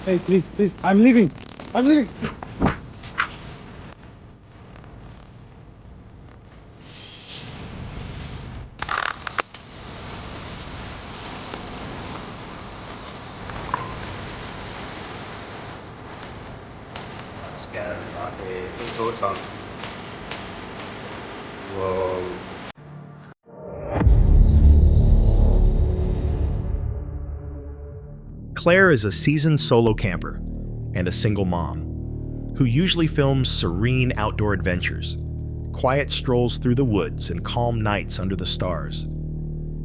Hey, please, please, I'm leaving. I'm leaving. Scary, like any thoughts on? Whoa. Claire is a seasoned solo camper and a single mom who usually films serene outdoor adventures, quiet strolls through the woods, and calm nights under the stars.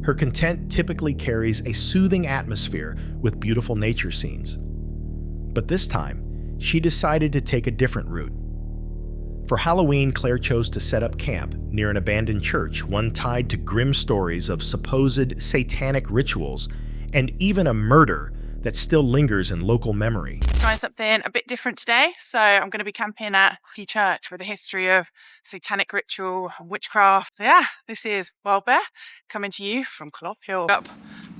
Her content typically carries a soothing atmosphere with beautiful nature scenes. But this time, she decided to take a different route. For Halloween, Claire chose to set up camp near an abandoned church, one tied to grim stories of supposed satanic rituals and even a murder that still lingers in local memory. Trying something a bit different today. So I'm going to be camping at a church with a history of satanic ritual and witchcraft. So yeah, this is Wild Bear coming to you from Clop Hill. Up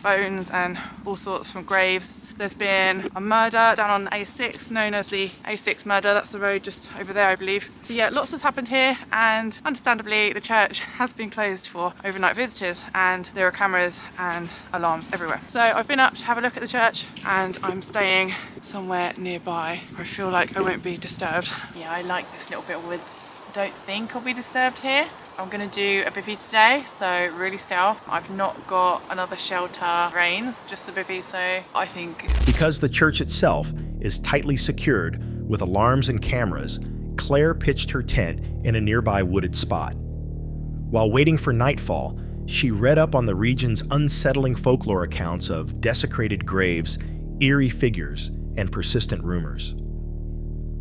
bones and all sorts from graves. There's been a murder down on A6 known as the A6 murder. That's the road just over there, I believe. So yeah, lots has happened here, and understandably the church has been closed for overnight visitors, and there are cameras and alarms everywhere. So I've been up to have a look at the church, and I'm staying somewhere nearby where I feel like I won't be disturbed. Yeah, I like this little bit of woods. Don't think I'll be disturbed here. I'm gonna do a bivvy today, so really stealth. I've not got another shelter rains, just a bivvy, so I think... Because the church itself is tightly secured with alarms and cameras, Claire pitched her tent in a nearby wooded spot. While waiting for nightfall, she read up on the region's unsettling folklore accounts of desecrated graves, eerie figures, and persistent rumors.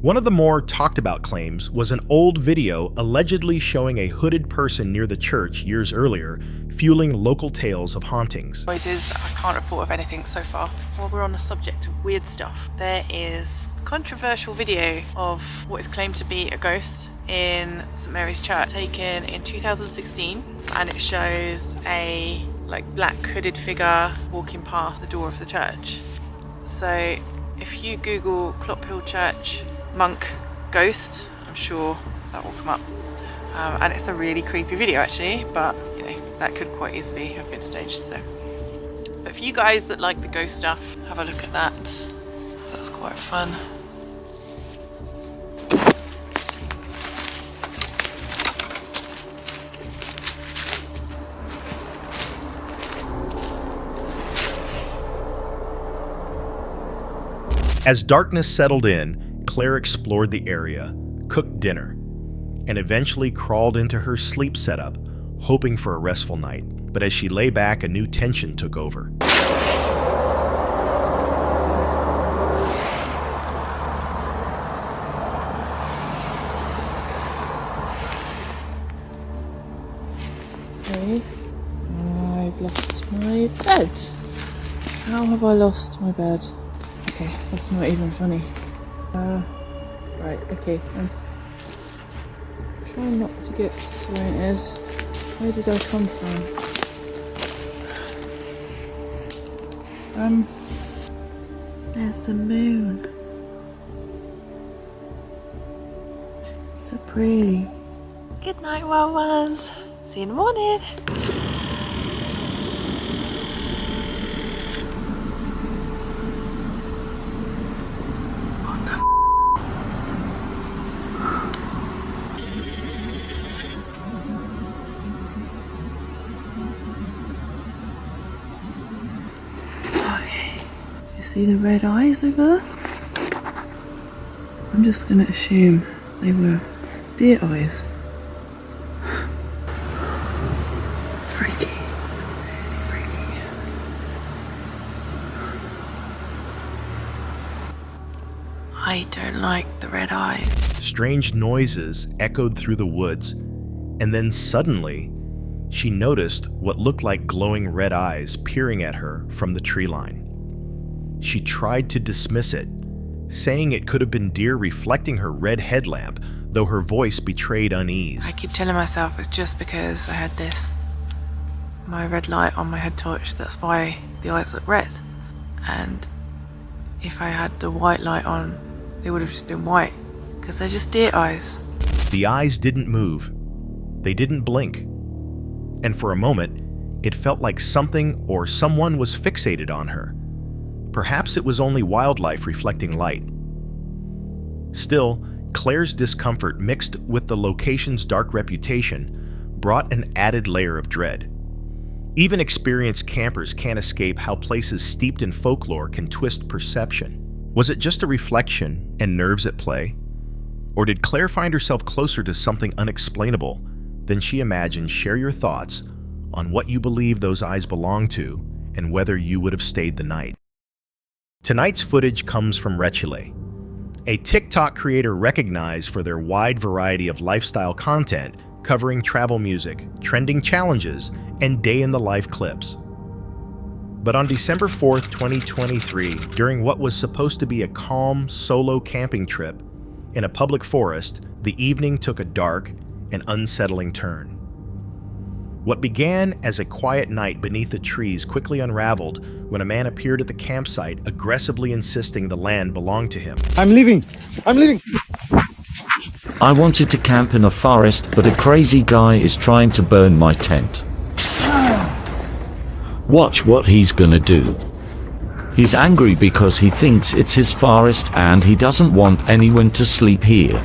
One of the more talked about claims was an old video allegedly showing a hooded person near the church years earlier, fueling local tales of hauntings. Noises, I can't report of anything so far. While we're on the subject of weird stuff, there is a controversial video of what is claimed to be a ghost in St Mary's Church, taken in 2016, and it shows a black hooded figure walking past the door of the church. So if you Google Clop Hill Church monk ghost, I'm sure that will come up, and it's a really creepy video actually, but you know, that could quite easily have been staged. So but if you guys that like the ghost stuff, have a look at that, so that's quite fun. As darkness settled in, Claire explored the area, cooked dinner, and eventually crawled into her sleep setup, hoping for a restful night. But as she lay back, a new tension took over. Okay, I've lost my bed. How have I lost my bed? Okay, that's not even funny. Right, okay, I'm trying not to get disoriented. Where did I come from? There's the moon. So pretty. Good night, wild ones. See you in the morning. See the red eyes over there? I'm just gonna assume they were deer eyes. Freaky. Really freaky. I don't like the red eyes. Strange noises echoed through the woods, and then suddenly, she noticed what looked like glowing red eyes peering at her from the tree line. She tried to dismiss it, saying it could have been deer reflecting her red headlamp, though her voice betrayed unease. I keep telling myself it's just because I had my red light on my head torch, that's why the eyes look red. And if I had the white light on, they would have just been white, because they're just deer eyes. The eyes didn't move. They didn't blink. And for a moment, it felt like something or someone was fixated on her. Perhaps it was only wildlife reflecting light. Still, Claire's discomfort mixed with the location's dark reputation brought an added layer of dread. Even experienced campers can't escape how places steeped in folklore can twist perception. Was it just a reflection and nerves at play? Or did Claire find herself closer to something unexplainable than she imagined? Share your thoughts on what you believe those eyes belong to and whether you would have stayed the night. Tonight's footage comes from Rechile, a TikTok creator recognized for their wide variety of lifestyle content covering travel music, trending challenges, and day-in-the-life clips. But on December 4th, 2023, during what was supposed to be a calm, solo camping trip in a public forest, the evening took a dark and unsettling turn. What began as a quiet night beneath the trees quickly unraveled when a man appeared at the campsite, aggressively insisting the land belonged to him. I'm leaving. I'm leaving. I wanted to camp in a forest, but a crazy guy is trying to burn my tent. Watch what he's gonna do. He's angry because he thinks it's his forest and he doesn't want anyone to sleep here.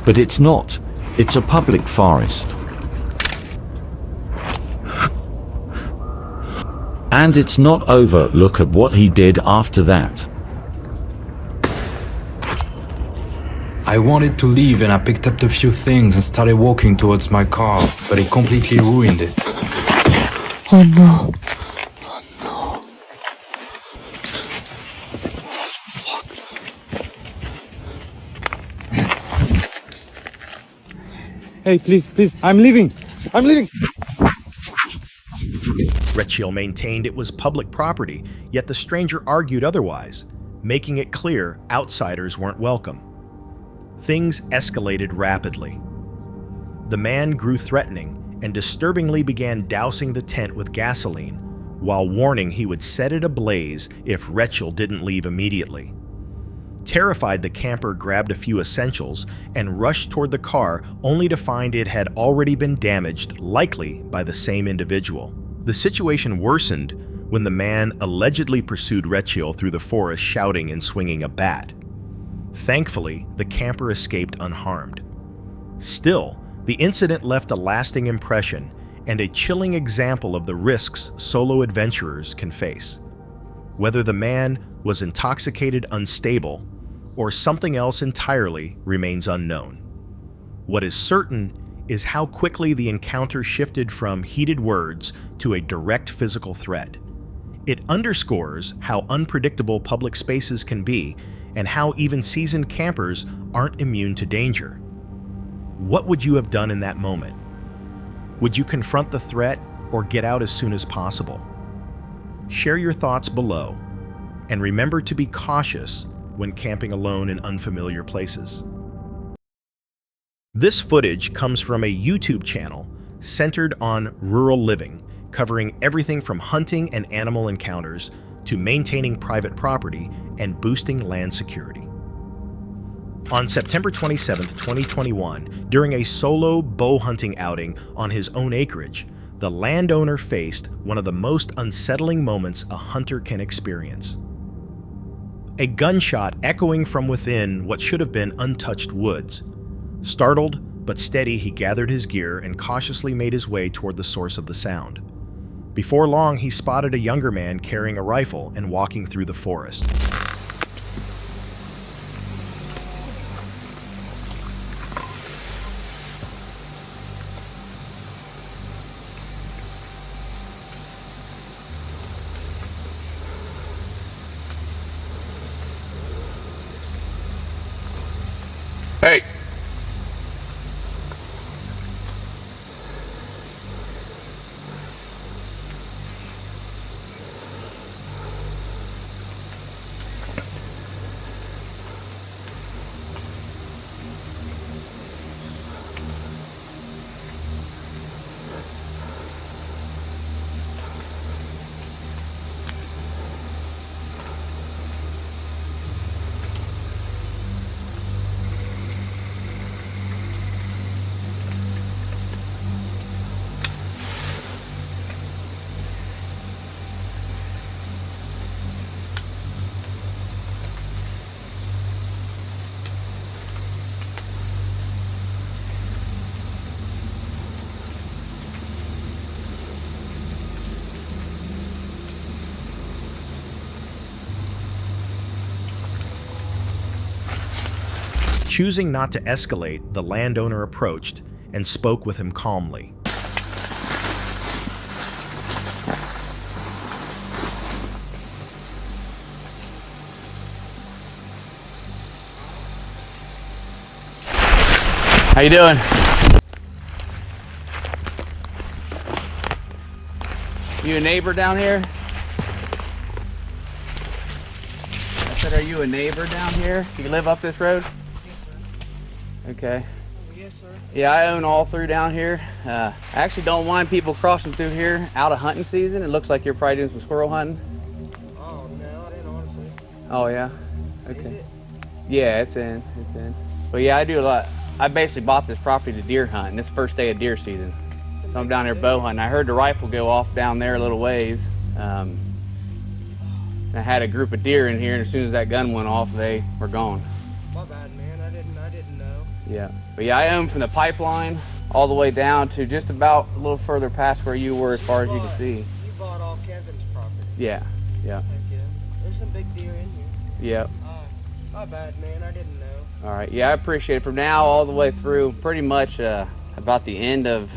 But it's not. It's a public forest. And it's not over. Look at what he did after that. I wanted to leave and I picked up a few things and started walking towards my car, but he completely ruined it. Oh no. Oh no. Hey, please, I'm leaving. I'm leaving. Rechile maintained it was public property, yet the stranger argued otherwise, making it clear outsiders weren't welcome. Things escalated rapidly. The man grew threatening and disturbingly began dousing the tent with gasoline, while warning he would set it ablaze if Rechile didn't leave immediately. Terrified, the camper grabbed a few essentials and rushed toward the car, only to find it had already been damaged, likely by the same individual. The situation worsened when the man allegedly pursued Rechile through the forest, shouting and swinging a bat. Thankfully, the camper escaped unharmed. Still, the incident left a lasting impression and a chilling example of the risks solo adventurers can face. Whether the man was intoxicated, unstable, or something else entirely remains unknown. What is certain is how quickly the encounter shifted from heated words to a direct physical threat. It underscores how unpredictable public spaces can be and how even seasoned campers aren't immune to danger. What would you have done in that moment? Would you confront the threat or get out as soon as possible? Share your thoughts below, and remember to be cautious when camping alone in unfamiliar places. This footage comes from a YouTube channel centered on rural living, covering everything from hunting and animal encounters to maintaining private property and boosting land security. On September 27, 2021, during a solo bow hunting outing on his own acreage, the landowner faced one of the most unsettling moments a hunter can experience. A gunshot echoing from within what should have been untouched woods. Startled but steady, he gathered his gear and cautiously made his way toward the source of the sound. Before long, he spotted a younger man carrying a rifle and walking through the forest. Hey! Choosing not to escalate, the landowner approached and spoke with him calmly. How you doing? You a neighbor down here? I said, are you a neighbor down here? You live up this road? Yes, sir. Okay. Yes, sir. Yeah, I own all through down here. I actually don't mind people crossing through here out of hunting season. It looks like you're probably doing some squirrel hunting. Oh, no, I didn't honestly. Oh, yeah? Okay. Is it? Yeah, it's in. But yeah, I do a lot. I basically bought this property to deer hunt, and it's the first day of deer season. So I'm down here bow hunting. I heard the rifle go off down there a little ways. And I had a group of deer in here, and as soon as that gun went off, they were gone. My bad, man. I didn't know. Yeah. But yeah, I own from the pipeline all the way down to just about a little further past where you were as far as you can see. You bought all Kevin's property. Yeah. Heck yeah. There's some big deer in here. Yeah. My bad, man. I didn't know. All right. Yeah, I appreciate it. From now all the way through, pretty much about the end of,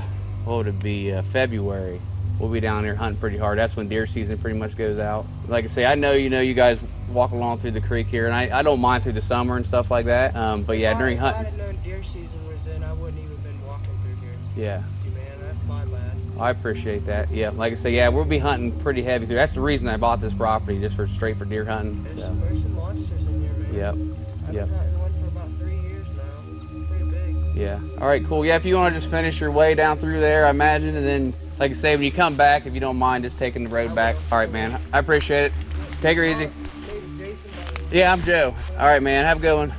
what would it be, February, we'll be down here hunting pretty hard. That's when deer season pretty much goes out. Like I say, I know you guys walk along through the creek here, and I don't mind through the summer and stuff like that. But yeah, during hunting. If I didn't know deer season was in, I wouldn't even been walking through here. Yeah. Man, that's my bad. I appreciate that. Yeah, like I say, yeah, we'll be hunting pretty heavy through. That's the reason I bought this property, just for straight for deer hunting. There's some monsters in here, man. Yep. I've been hunting one for about 3 years now. Pretty big. Yeah. All right, cool. Yeah, if you want to just finish your way down through there, I imagine, and then, like I say, when you come back, if you don't mind just taking the road back. All right, man. I appreciate it. Take her easy. Yeah, I'm Joe. All right, man. Have a good one.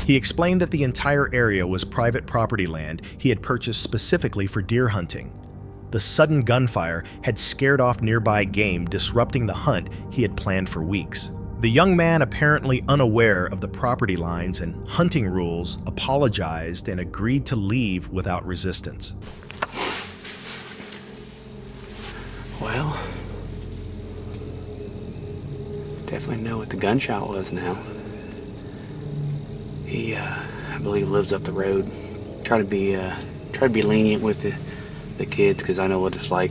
He explained that the entire area was private property land he had purchased specifically for deer hunting. The sudden gunfire had scared off nearby game, disrupting the hunt he had planned for weeks. The young man, apparently unaware of the property lines and hunting rules, apologized and agreed to leave without resistance. Well, definitely know what the gunshot was now. He, I believe, lives up the road. Try to be lenient with the kids, because I know what it's like.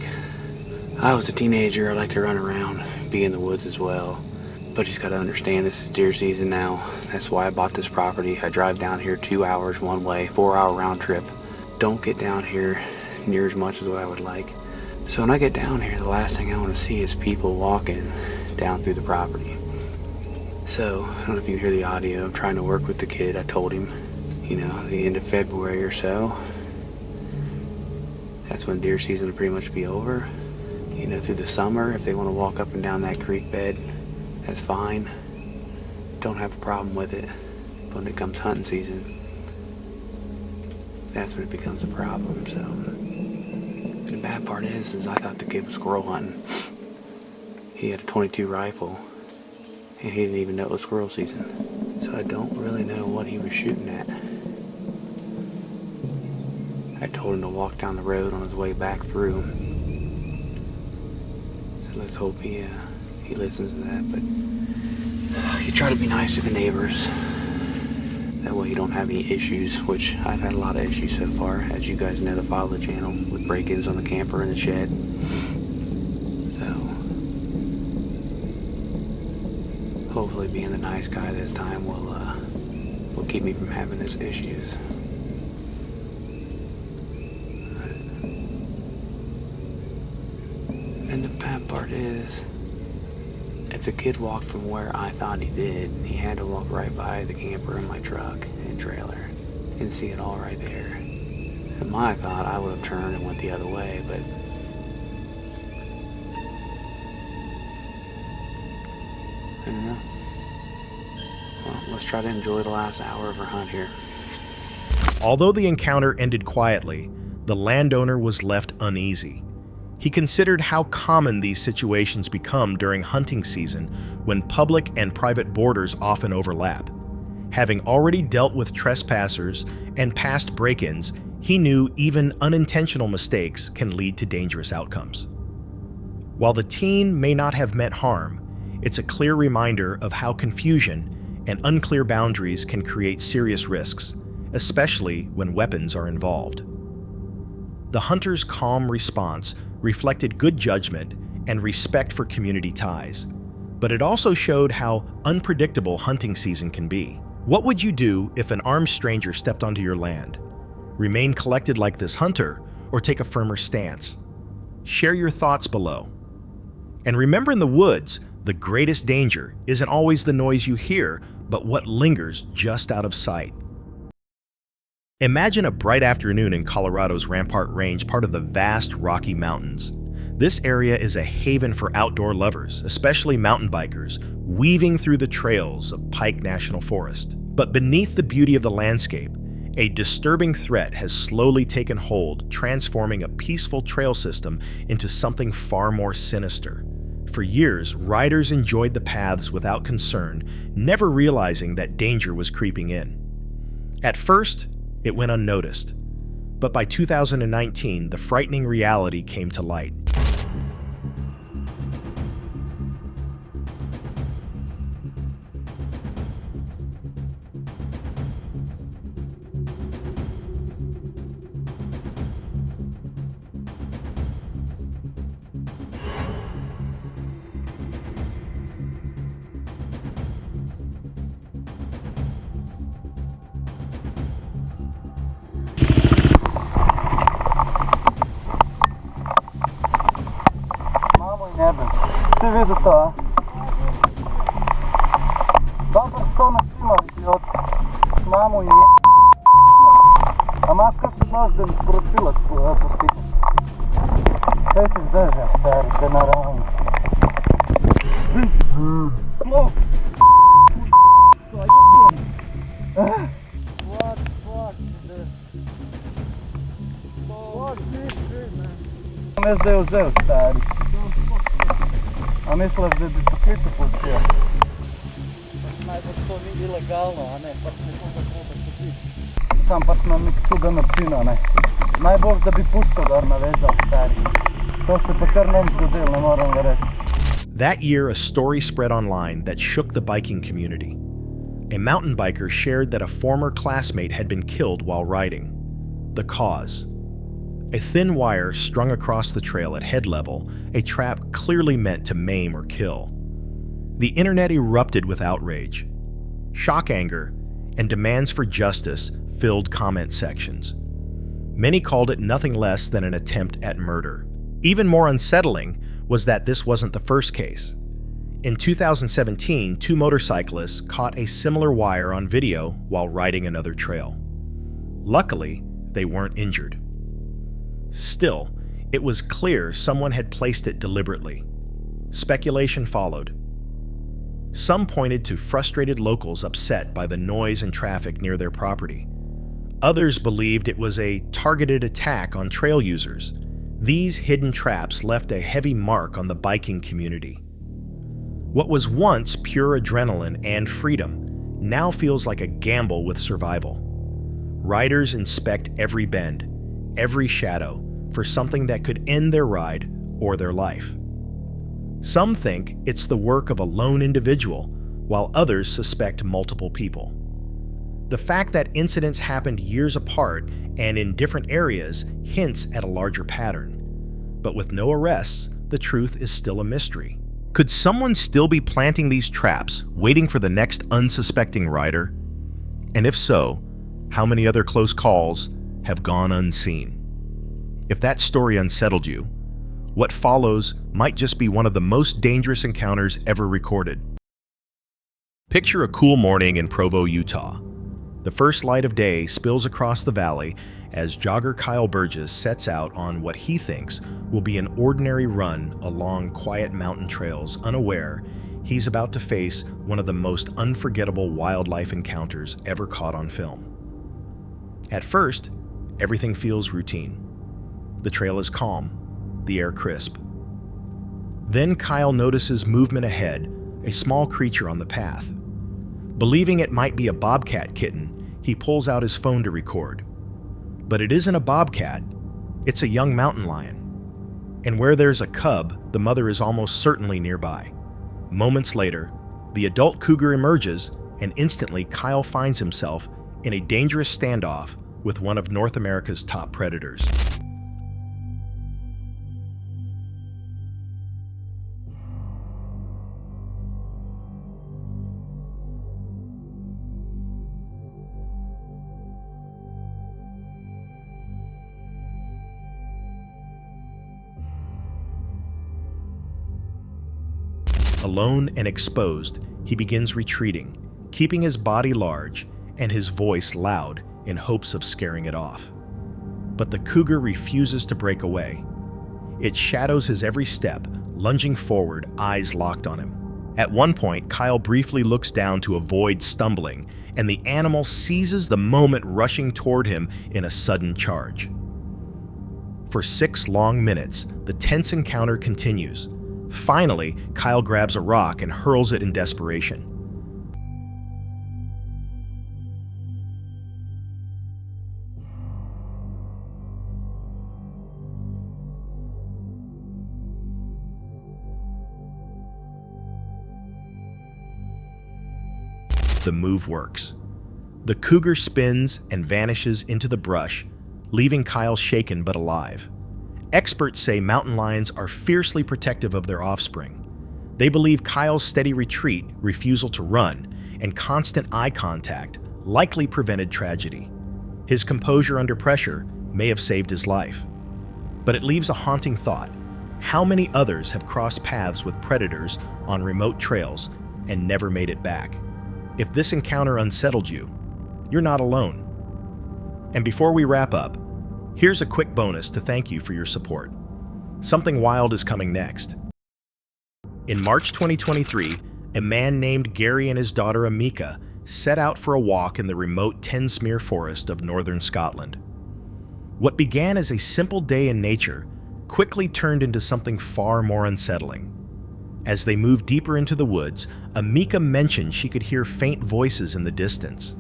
I was a teenager. I like to run around, be in the woods as well. But he's got to understand this is deer season now. That's why I bought this property. I drive down here 2 hours one way, 4-hour round trip. Don't get down here near as much as what I would like. So when I get down here, the last thing I want to see is people walking down through the property. So, I don't know if you hear the audio. I'm trying to work with the kid. I told him, the end of February or so, that's when deer season will pretty much be over. Through the summer, if they want to walk up and down that creek bed, that's fine. Don't have a problem with it. But when it comes hunting season, that's when it becomes a problem. So, the bad part is I thought the kid was squirrel hunting. He had a .22 rifle. And he didn't even know it was squirrel season. So I don't really know what he was shooting at. I told him to walk down the road on his way back through. So let's hope he listens to that. But you try to be nice to the neighbors. That way you don't have any issues, which I've had a lot of issues so far, as you guys know that follow the channel, with break-ins on the camper and the shed. Hopefully being the nice guy this time will keep me from having those issues. And the bad part is, if the kid walked from where I thought he did, he had to walk right by the camper and my truck and trailer and see it all right there. In my thought, I would have turned and went the other way, but I don't know. Well, let's try to enjoy the last hour of our hunt here. Although the encounter ended quietly, the landowner was left uneasy. He considered how common these situations become during hunting season, when public and private borders often overlap. Having already dealt with trespassers and past break-ins, He knew even unintentional mistakes can lead to dangerous outcomes. While the teen may not have meant harm, it's a clear reminder of how confusion and unclear boundaries can create serious risks, especially when weapons are involved. The hunter's calm response reflected good judgment and respect for community ties, but it also showed how unpredictable hunting season can be. What would you do if an armed stranger stepped onto your land? Remain collected like this hunter, or take a firmer stance? Share your thoughts below. And remember, in the woods, the greatest danger isn't always the noise you hear, but what lingers just out of sight. Imagine a bright afternoon in Colorado's Rampart Range, part of the vast Rocky Mountains. This area is a haven for outdoor lovers, especially mountain bikers, weaving through the trails of Pike National Forest. But beneath the beauty of the landscape, a disturbing threat has slowly taken hold, transforming a peaceful trail system into something far more sinister. For years, riders enjoyed the paths without concern, never realizing that danger was creeping in. At first, it went unnoticed. But by 2019, the frightening reality came to light. Ти види това? Добър стона снима, идиот. Мамо и Ама аз късно можеш да ми споръчилат постигна. Те се издържа, старите, наравно. What the fuck is this? What is this, man? Ами да я взел, стари. А мислев да би покрито полиция. Najbolj to ni ilegalno, a ne, pač nekoga treba pokrit. Sam pač na nek čudan način, a ne. Najbolj da bi puško gor navezal, stari. To se pa kar nem zgodil, ne moram ga reči. That year, a story spread online that shook the biking community. A mountain biker shared that a former classmate had been killed while riding. The cause: a thin wire strung across the trail at head level, a trap clearly meant to maim or kill. The internet erupted with outrage. Shock, anger, and demands for justice filled comment sections. Many called it nothing less than an attempt at murder. Even more unsettling was that this wasn't the first case. In 2017, two motorcyclists caught a similar wire on video while riding another trail. Luckily, they weren't injured. Still, it was clear someone had placed it deliberately. Speculation followed. Some pointed to frustrated locals upset by the noise and traffic near their property. Others believed it was a targeted attack on trail users. These hidden traps left a heavy mark on the biking community. What was once pure adrenaline and freedom now feels like a gamble with survival. Riders inspect every bend, every shadow, for something that could end their ride or their life. Some think it's the work of a lone individual, while others suspect multiple people. The fact that incidents happened years apart and in different areas hints at a larger pattern. But with no arrests, the truth is still a mystery. Could someone still be planting these traps, waiting for the next unsuspecting rider? And if so, how many other close calls have gone unseen? If that story unsettled you, what follows might just be one of the most dangerous encounters ever recorded. Picture a cool morning in Provo, Utah. The first light of day spills across the valley as jogger Kyle Burgess sets out on what he thinks will be an ordinary run along quiet mountain trails, unaware he's about to face one of the most unforgettable wildlife encounters ever caught on film. At first, everything feels routine. The trail is calm, the air crisp. Then Kyle notices movement ahead, a small creature on the path. Believing it might be a bobcat kitten, he pulls out his phone to record. But it isn't a bobcat, it's a young mountain lion. And where there's a cub, the mother is almost certainly nearby. Moments later, the adult cougar emerges, and instantly Kyle finds himself in a dangerous standoff with one of North America's top predators. Alone and exposed, he begins retreating, keeping his body large and his voice loud in hopes of scaring it off. But the cougar refuses to break away. It shadows his every step, lunging forward, eyes locked on him. At one point, Kyle briefly looks down to avoid stumbling, and the animal seizes the moment, rushing toward him in a sudden charge. For 6 long minutes, the tense encounter continues. Finally, Kyle grabs a rock and hurls it in desperation. The move works. The cougar spins and vanishes into the brush, leaving Kyle shaken but alive. Experts say mountain lions are fiercely protective of their offspring. They believe Kyle's steady retreat, refusal to run, and constant eye contact likely prevented tragedy. His composure under pressure may have saved his life. But it leaves a haunting thought. How many others have crossed paths with predators on remote trails and never made it back? If this encounter unsettled you, you're not alone. And before we wrap up, here's a quick bonus to thank you for your support. Something wild is coming next. In March 2023, a man named Gary and his daughter Amika set out for a walk in the remote Tensmere forest of northern Scotland. What began as a simple day in nature quickly turned into something far more unsettling. As they moved deeper into the woods, Amika mentioned she could hear faint voices in the distance.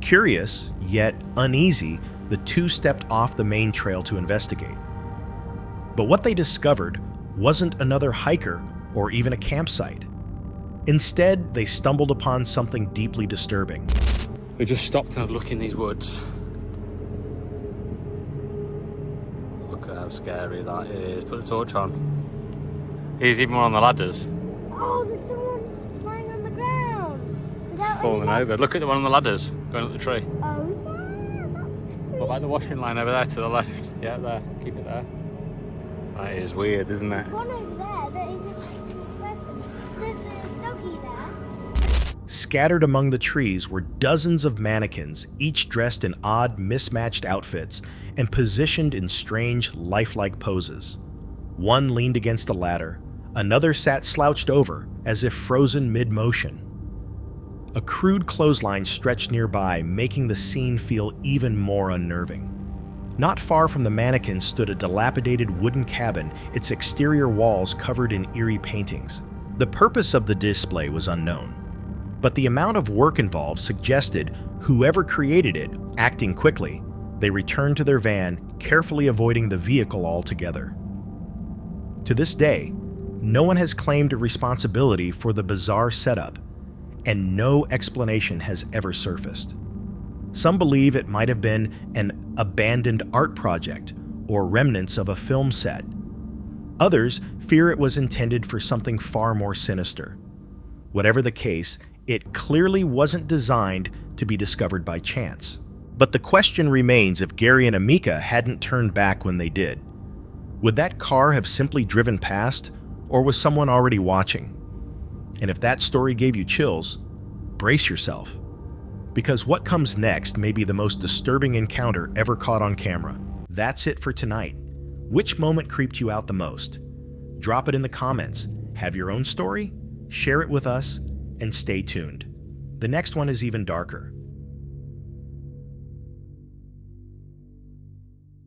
Curious, yet uneasy, the two stepped off the main trail to investigate. But what they discovered wasn't another hiker or even a campsite. Instead, they stumbled upon something deeply disturbing. We just stopped to have a look in these woods. Look at how scary that is. Put the torch on. Here's even more on the ladders. Oh, there's someone lying on the ground. Without Falling over. Look at the one on the ladders going up the tree. Oh, yeah, that's What about the washing line over there to the left? Yeah, there. Keep it there. That is weird, isn't it? one over there that isn't. There's a doggy there. Scattered among the trees were dozens of mannequins, each dressed in odd, mismatched outfits and positioned in strange, lifelike poses. One leaned against a ladder, another sat slouched over, as if frozen mid-motion. A crude clothesline stretched nearby, making the scene feel even more unnerving. Not far from the mannequins stood a dilapidated wooden cabin, its exterior walls covered in eerie paintings. The purpose of the display was unknown, but the amount of work involved suggested whoever created it, acting quickly, they returned to their van, carefully avoiding the vehicle altogether. To this day, no one has claimed responsibility for the bizarre setup, and no explanation has ever surfaced. Some believe it might have been an abandoned art project or remnants of a film set. Others fear it was intended for something far more sinister. Whatever the case, it clearly wasn't designed to be discovered by chance. But the question remains if Gary and Amika hadn't turned back when they did. Would that car have simply driven past, or was someone already watching? And if that story gave you chills, brace yourself. Because what comes next may be the most disturbing encounter ever caught on camera. That's it for tonight. Which moment creeped you out the most? Drop it in the comments. Have your own story? Share it with us, and stay tuned. The next one is even darker.